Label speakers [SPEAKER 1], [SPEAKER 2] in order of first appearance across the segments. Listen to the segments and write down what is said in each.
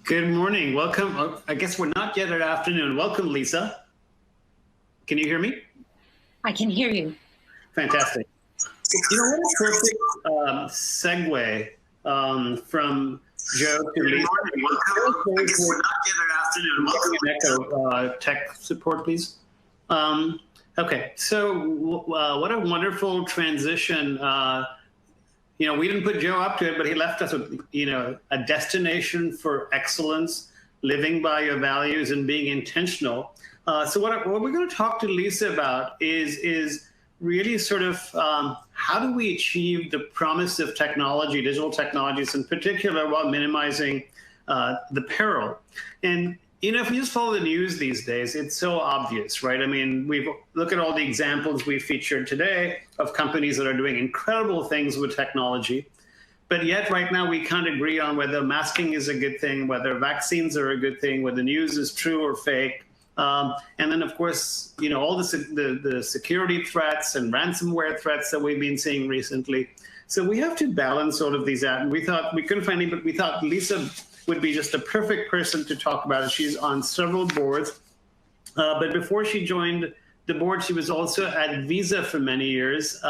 [SPEAKER 1] Good morning. Welcome. I guess we're not yet at afternoon. Welcome, Lisa. Can you hear me?
[SPEAKER 2] I can hear you.
[SPEAKER 1] Fantastic. You know, what a perfect segue from Joe to Lisa. Welcome. We're not yet at afternoon. Welcome. Echo tech support, please. Okay, so what a wonderful transition. You know, we didn't put Joe up to it, but he left us with, you know, a destination for excellence, living by your values and being intentional. So what we're going to talk to Lisa about is really sort of how do we achieve the promise of technology, digital technologies in particular, while minimizing the peril. And you know, if you just follow the news these days, it's so obvious, right? I mean, look at all the examples we featured today of companies that are doing incredible things with technology. But yet right now we can't agree on whether masking is a good thing, whether vaccines are a good thing, whether news is true or fake. And then, of course, you know, all the security threats and ransomware threats that we've been seeing recently. So we have to balance all of these out. And we thought we couldn't find any, but we thought Lisa would be just a perfect person to talk about it. She's on several boards. But before she joined the board, she was also at Visa for many years, you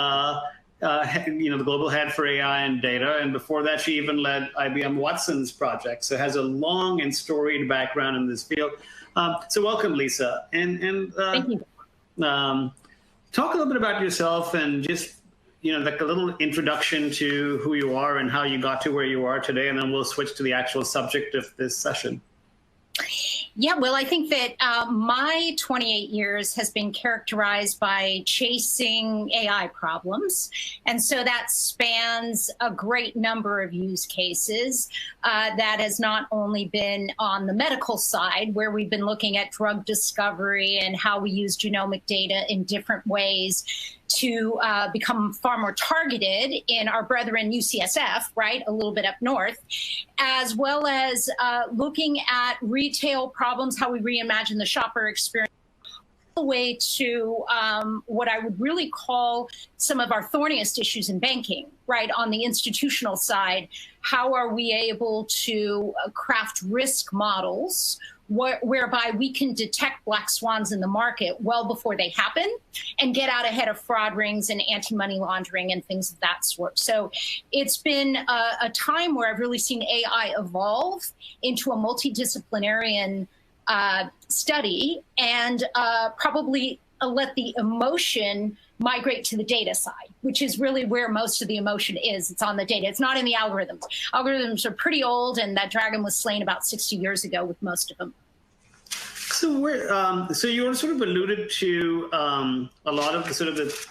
[SPEAKER 1] know, the global head for AI and data. And before that, she even led IBM Watson's project. So has a long and storied background in this field. So welcome, Lisa. And
[SPEAKER 2] Thank you.
[SPEAKER 1] Talk a little bit about yourself and just, you know, like a little introduction to who you are and how you got to where you are today, and then we'll switch to the actual subject of this session.
[SPEAKER 2] Yeah, well, I think that my 28 years has been characterized by chasing AI problems. And so that spans a great number of use cases. That has not only been on the medical side, where we've been looking at drug discovery and how we use genomic data in different ways to become far more targeted in our brethren UCSF, right, a little bit up north, as well as looking at retail problems, how we reimagine the shopper experience, all the way to what I would really call some of our thorniest issues in banking, right, on the institutional side. How are we able to craft risk models whereby we can detect black swans in the market well before they happen and get out ahead of fraud rings and anti-money laundering and things of that sort. So it's been a time where I've really seen AI evolve into a multidisciplinarian study and probably let the emotion migrate to the data side, which is really where most of the emotion is. It's on the data. It's not in the algorithms. Algorithms are pretty old, and that dragon was slain about 60 years ago with most of them.
[SPEAKER 1] So so you sort of alluded to a lot of the sort of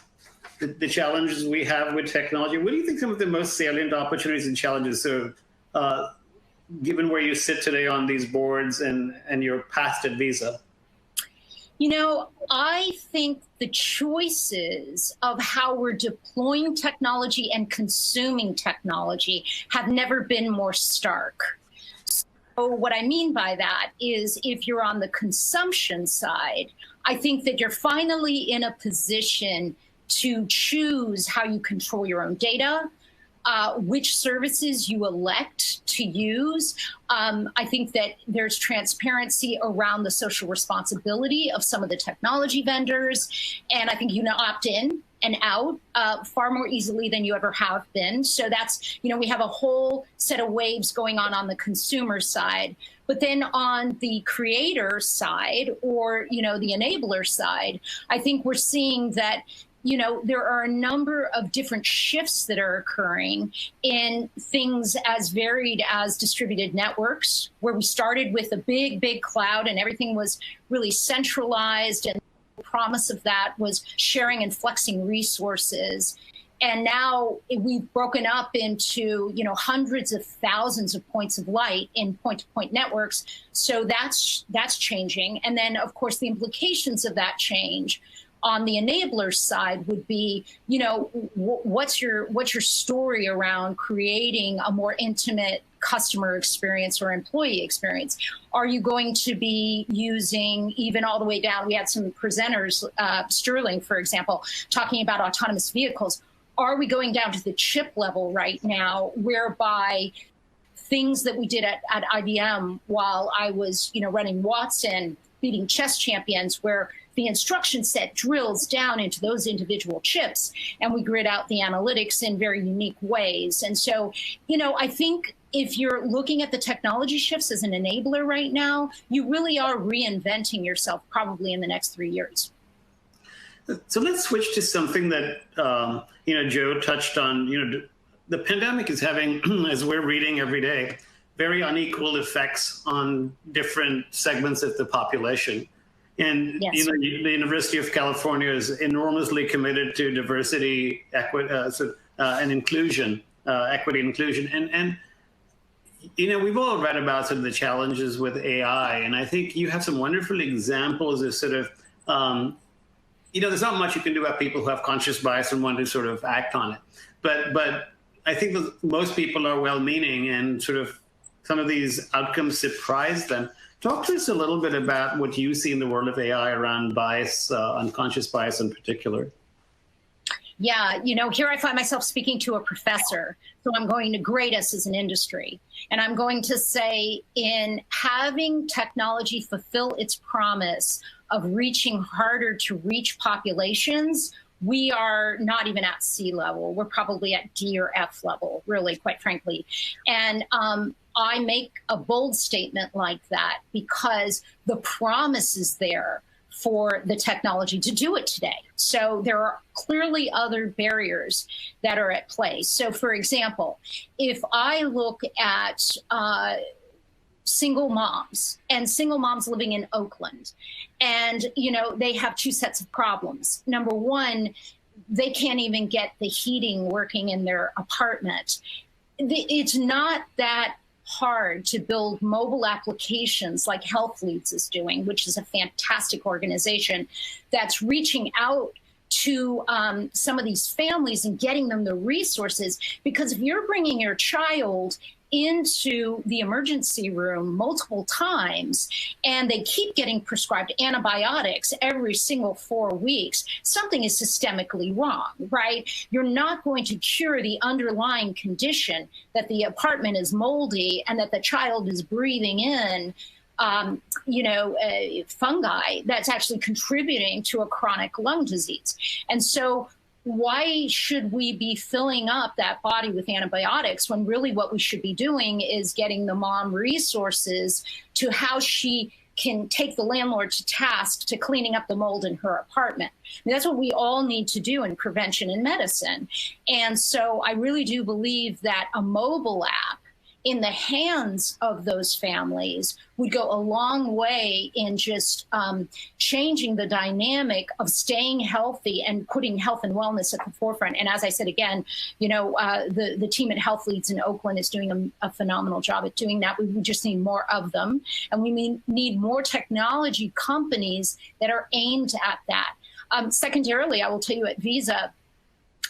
[SPEAKER 1] the challenges we have with technology. What do you think some of the most salient opportunities and challenges? So given where you sit today on these boards and your past at Visa?
[SPEAKER 2] You know, I think the choices of how we're deploying technology and consuming technology have never been more stark. So what I mean by that is if you're on the consumption side, I think that you're finally in a position to choose how you control your own data, which services you elect to use. I think that there's transparency around the social responsibility of some of the technology vendors. And I think you now opt in and out far more easily than you ever have been. So that's, you know, we have a whole set of waves going on the consumer side. But then on the creator side, or, you know, the enabler side, I think we're seeing that, you know, there are a number of different shifts that are occurring in things as varied as distributed networks, where we started with a big cloud and everything was really centralized, and the promise of that was sharing and flexing resources. And now we've broken up into, you know, hundreds of thousands of points of light in point-to-point networks. So that's changing. And then, of course, the implications of that change on the enabler side would be, you know, what's your story around creating a more intimate customer experience or employee experience? Are you going to be using even all the way down? We had some presenters, Sterling, for example, talking about autonomous vehicles. Are we going down to the chip level right now, whereby things that we did at IBM while I was, running Watson, beating chess champions, where the instruction set drills down into those individual chips, and we grid out the analytics in very unique ways. And so, I think if you're looking at the technology shifts as an enabler right now, you really are reinventing yourself probably in the next 3 years.
[SPEAKER 1] So let's switch to something that, Joe touched on. The pandemic is having, as we're reading every day, very unequal effects on different segments of the population. And
[SPEAKER 2] yes.
[SPEAKER 1] The University of California is enormously committed to diversity, equity, and inclusion, equity and inclusion. And we've all read about sort of the challenges with AI, and I think you have some wonderful examples of sort of, there's not much you can do about people who have conscious bias and want to sort of act on it. But I think that most people are well-meaning, and sort of some of these outcomes surprise them. Talk to us a little bit about what you see in the world of AI around bias, unconscious bias in particular.
[SPEAKER 2] Yeah, here I find myself speaking to a professor, so I'm going to grade us as an industry. And I'm going to say, in having technology fulfill its promise of reaching harder to reach populations, we are not even at C level. We're probably at D or F level, really, quite frankly. And I make a bold statement like that because the promise is there for the technology to do it today. So there are clearly other barriers that are at play. So for example, if I look at single moms living in Oakland, and they have two sets of problems. Number one, they can't even get the heating working in their apartment. It's not that hard to build mobile applications like Health Leads is doing, which is a fantastic organization that's reaching out to some of these families and getting them the resources. Because if you're bringing your child into the emergency room multiple times and they keep getting prescribed antibiotics every single 4 weeks, something is systemically wrong, right? You're not going to cure the underlying condition that the apartment is moldy and that the child is breathing in fungi that's actually contributing to a chronic lung disease. And so why should we be filling up that body with antibiotics when really what we should be doing is getting the mom resources to how she can take the landlord to task to cleaning up the mold in her apartment? I mean, that's what we all need to do in prevention and medicine. And so I really do believe that a mobile app in the hands of those families would go a long way in just changing the dynamic of staying healthy and putting health and wellness at the forefront. And as I said, again, the team at Health Leads in Oakland is doing a phenomenal job at doing that. We just need more of them. And we need more technology companies that are aimed at that. Secondarily, I will tell you at Visa,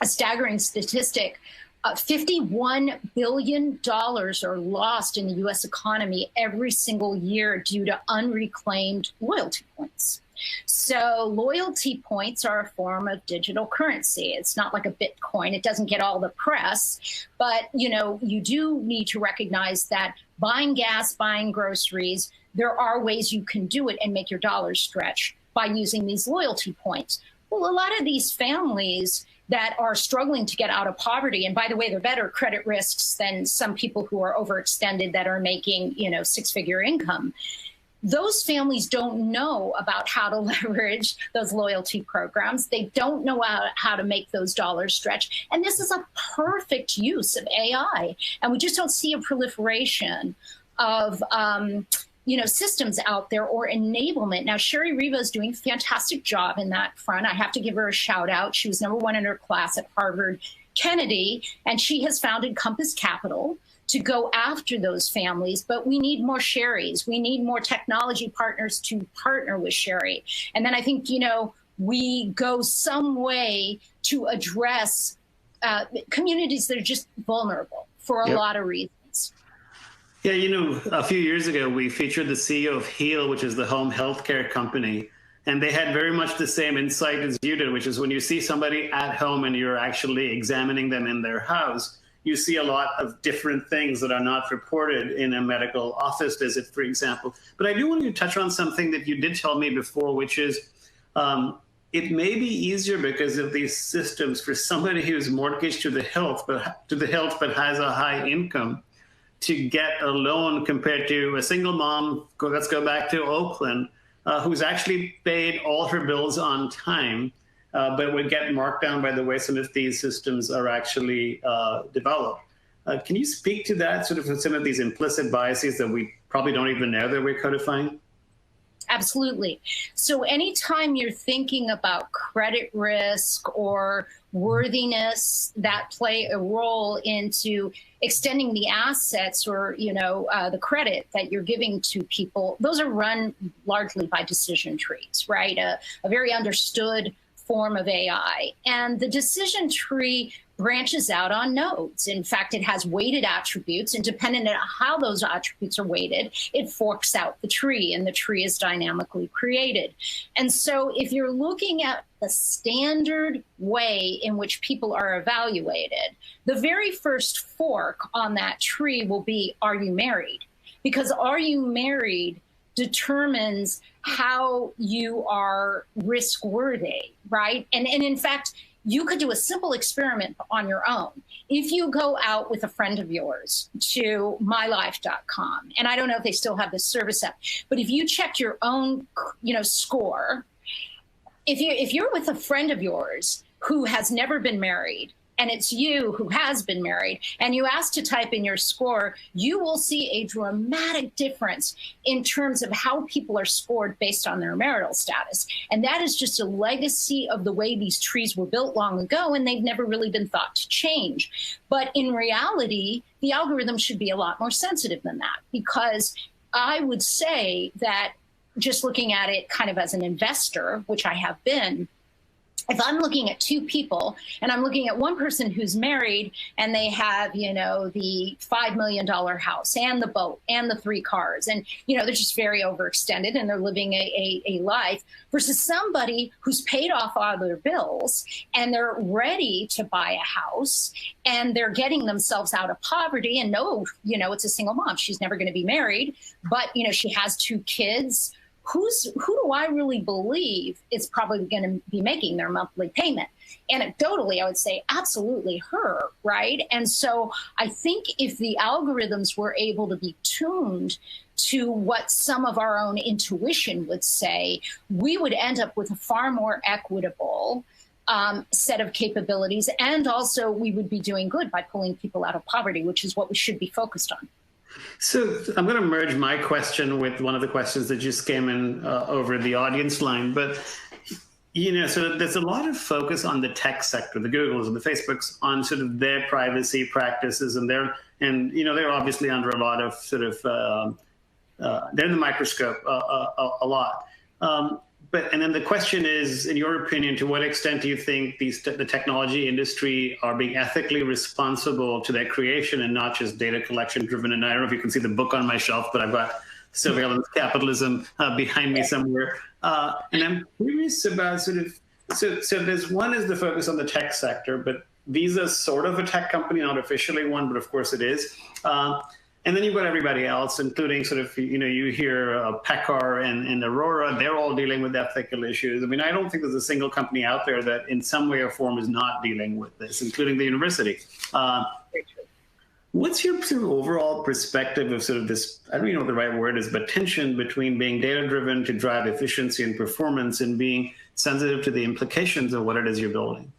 [SPEAKER 2] a staggering statistic, $51 billion are lost in the U.S. economy every single year due to unreclaimed loyalty points. So loyalty points are a form of digital currency. It's not like a Bitcoin. It doesn't get all the press. But, you do need to recognize that buying gas, buying groceries, there are ways you can do it and make your dollars stretch by using these loyalty points. Well, a lot of these families that are struggling to get out of poverty, and by the way, they're better credit risks than some people who are overextended that are making, six-figure income. Those families don't know about how to leverage those loyalty programs. They don't know how to make those dollars stretch. And this is a perfect use of AI. And we just don't see a proliferation of systems out there or enablement. Now, Sherry Riva is doing a fantastic job in that front. I have to give her a shout out. She was #1 in her class at Harvard Kennedy, and she has founded Compass Capital to go after those families. But we need more Sherrys. We need more technology partners to partner with Sherry. And then I think, we go some way to address communities that are just vulnerable for a lot of reasons.
[SPEAKER 1] Yeah, a few years ago, we featured the CEO of Heal, which is the home healthcare company. And they had very much the same insight as you did, which is when you see somebody at home and you're actually examining them in their house, you see a lot of different things that are not reported in a medical office visit, for example. But I do want to touch on something that you did tell me before, which is it may be easier because of these systems for somebody who's mortgaged to the health, but has a high income, to get a loan compared to a single mom. Let's go back to Oakland, who's actually paid all her bills on time, but would get marked down by the way some of these systems are actually developed. Can you speak to that, sort of some of these implicit biases that we probably don't even know that we're codifying?
[SPEAKER 2] Absolutely. So anytime you're thinking about credit risk or worthiness that play a role into extending the assets or, the credit that you're giving to people, those are run largely by decision trees, right? A very understood form of AI. And the decision tree branches out on nodes. In fact, it has weighted attributes, and depending on how those attributes are weighted, it forks out the tree, and the tree is dynamically created. And so if you're looking at the standard way in which people are evaluated, the very first fork on that tree will be, are you married? Because are you married determines how you are risk worthy, right? And in fact, you could do a simple experiment on your own. If you go out with a friend of yours to mylife.com, and I don't know if they still have this service up, but if you check your own, score, if you're with a friend of yours who has never been married, and it's you who has been married, and you ask to type in your score, you will see a dramatic difference in terms of how people are scored based on their marital status. And that is just a legacy of the way these trees were built long ago, and they've never really been thought to change. But in reality, the algorithm should be a lot more sensitive than that, because I would say that just looking at it kind of as an investor, which I have been, if I'm looking at two people and I'm looking at one person who's married and they have, the $5 million house and the boat and the 3 cars, and, they're just very overextended and they're living a life, versus somebody who's paid off all their bills and they're ready to buy a house and they're getting themselves out of poverty. And it's a single mom. She's never going to be married, but, she has 2 kids. Who do I really believe is probably going to be making their monthly payment? Anecdotally, I would say absolutely her, right? And so I think if the algorithms were able to be tuned to what some of our own intuition would say, we would end up with a far more equitable set of capabilities. And also we would be doing good by pulling people out of poverty, which is what we should be focused on.
[SPEAKER 1] So I'm going to merge my question with one of the questions that just came in over the audience line. But, so there's a lot of focus on the tech sector, the Googles and the Facebooks, on sort of their privacy practices. And they're obviously under a lot of sort of, they're in the microscope a lot. And then the question is, in your opinion, to what extent do you think the technology industry are being ethically responsible to their creation and not just data collection driven? And I don't know if you can see the book on my shelf, but I've got Surveillance Capitalism behind me somewhere. And I'm curious about so there's one is the focus on the tech sector, but Visa's sort of a tech company, not officially one, but of course it is. And then you've got everybody else, including sort of, you hear Pekar and Aurora, they're all dealing with ethical issues. I mean, I don't think there's a single company out there that in some way or form is not dealing with this, including the university. What's your sort of overall perspective of sort of this, I don't even know what the right word is, but tension between being data-driven to drive efficiency and performance and being sensitive to the implications of what it is you're building?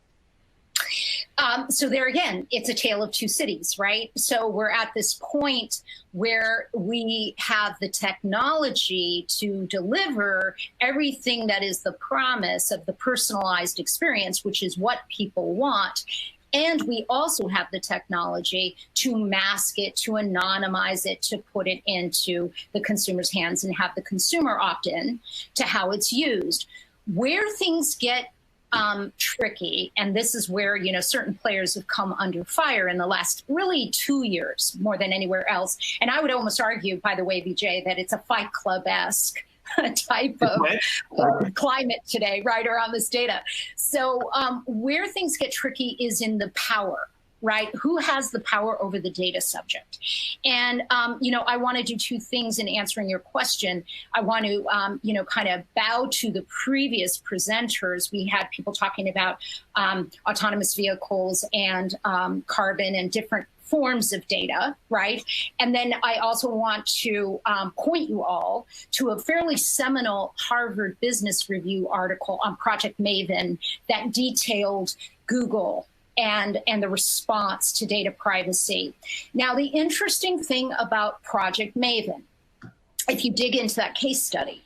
[SPEAKER 2] So there again, it's a tale of 2 cities, right? So we're at this point where we have the technology to deliver everything that is the promise of the personalized experience, which is what people want. And we also have the technology to mask it, to anonymize it, to put it into the consumer's hands and have the consumer opt in to how it's used. Where things get tricky, and this is where certain players have come under fire in the last really 2 years more than anywhere else. And I would almost argue, by the way, Vijay, that it's a Fight Club-esque type of climate today, right around this data. So where things get tricky is in the power right? Who has the power over the data subject? And, I want to do two things in answering your question. I want to, kind of bow to the previous presenters. We had people talking about autonomous vehicles and carbon and different forms of data, right? And then I also want to point you all to a fairly seminal Harvard Business Review article on Project Maven that detailed Google and the response to data privacy. Now, the interesting thing about Project Maven, if you dig into that case study,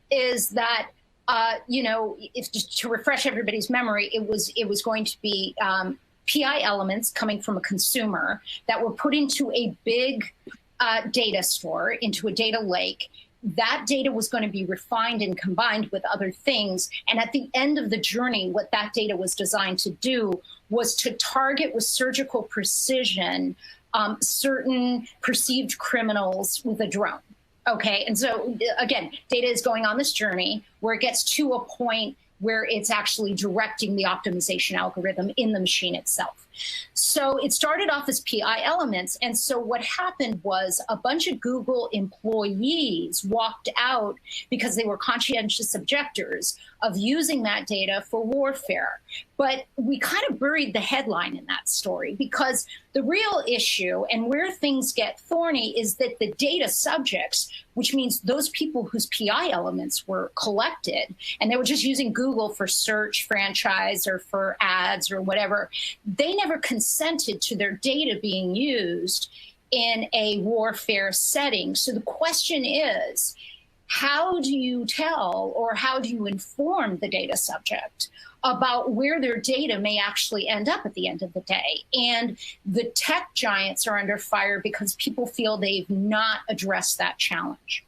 [SPEAKER 2] is that to refresh everybody's memory, it was going to be PI elements coming from a consumer that were put into a big data store, into a data lake. That data was going to be refined and combined with other things. And at the end of the journey, what that data was designed to do was to target with surgical precision certain perceived criminals with a drone. Okay, and so again, data is going on this journey where it gets to a point where it's actually directing the optimization algorithm in the machine itself. So it started off as PI elements. And so what happened was a bunch of Google employees walked out because they were conscientious objectors of using that data for warfare. But we kind of buried the headline in that story, because the real issue and where things get thorny is that the data subjects, which means those people whose PI elements were collected, and they were just using Google for search, franchise, or for ads or whatever, they never consented to their data being used in a warfare setting. So the question is, how do you tell or how do you inform the data subject about where their data may actually end up at the end of the day? And the tech giants are under fire because people feel they've not addressed that challenge.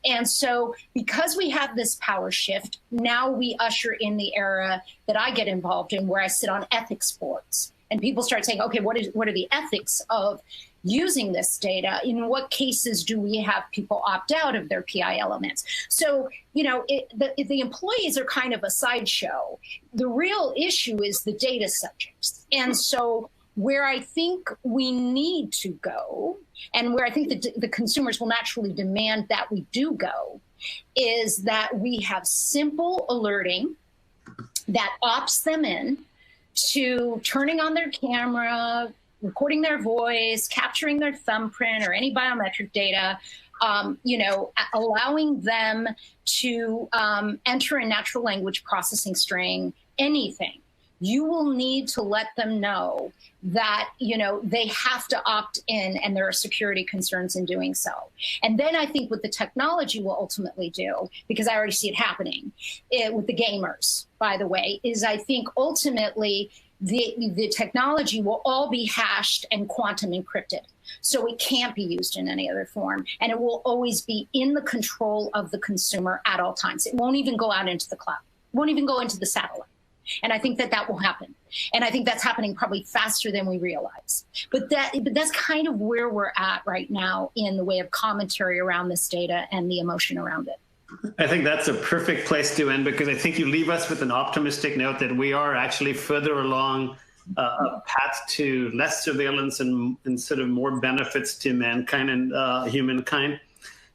[SPEAKER 2] And so because we have this power shift, now we usher in the era that I get involved in, where I sit on ethics boards. And people start saying, okay, what are the ethics of using this data? In what cases do we have people opt out of their PI elements? So, the employees are kind of a sideshow. The real issue is the data subjects. And so where I think we need to go, and where I think the consumers will naturally demand that we do go, is that we have simple alerting that opts them in to turning on their camera, recording their voice, capturing their thumbprint or any biometric data, allowing them to enter a natural language processing string, anything. You will need to let them know that, they have to opt in and there are security concerns in doing so. And then I think what the technology will ultimately do, because I already see it happening with the gamers, by the way, is I think ultimately the technology will all be hashed and quantum encrypted. So it can't be used in any other form. And it will always be in the control of the consumer at all times. It won't even go out into the cloud. It won't even go into the satellite. And I think that will happen. And I think that's happening probably faster than we realize. But that's kind of where we're at right now in the way of commentary around this data and the emotion around it.
[SPEAKER 1] I think that's a perfect place to end, because I think you leave us with an optimistic note that we are actually further along a path to less surveillance and sort of more benefits to mankind and humankind.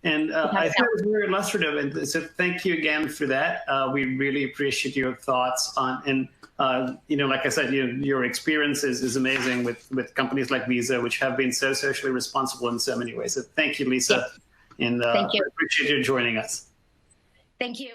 [SPEAKER 1] And I think it was very illustrative. And so thank you again for that. We really appreciate your thoughts on, and like I said, your experience is amazing with companies like Visa, which have been so socially responsible in so many ways. So thank you, Lisa.
[SPEAKER 2] Yes.
[SPEAKER 1] And
[SPEAKER 2] thank you.
[SPEAKER 1] I appreciate you joining us.
[SPEAKER 2] Thank you.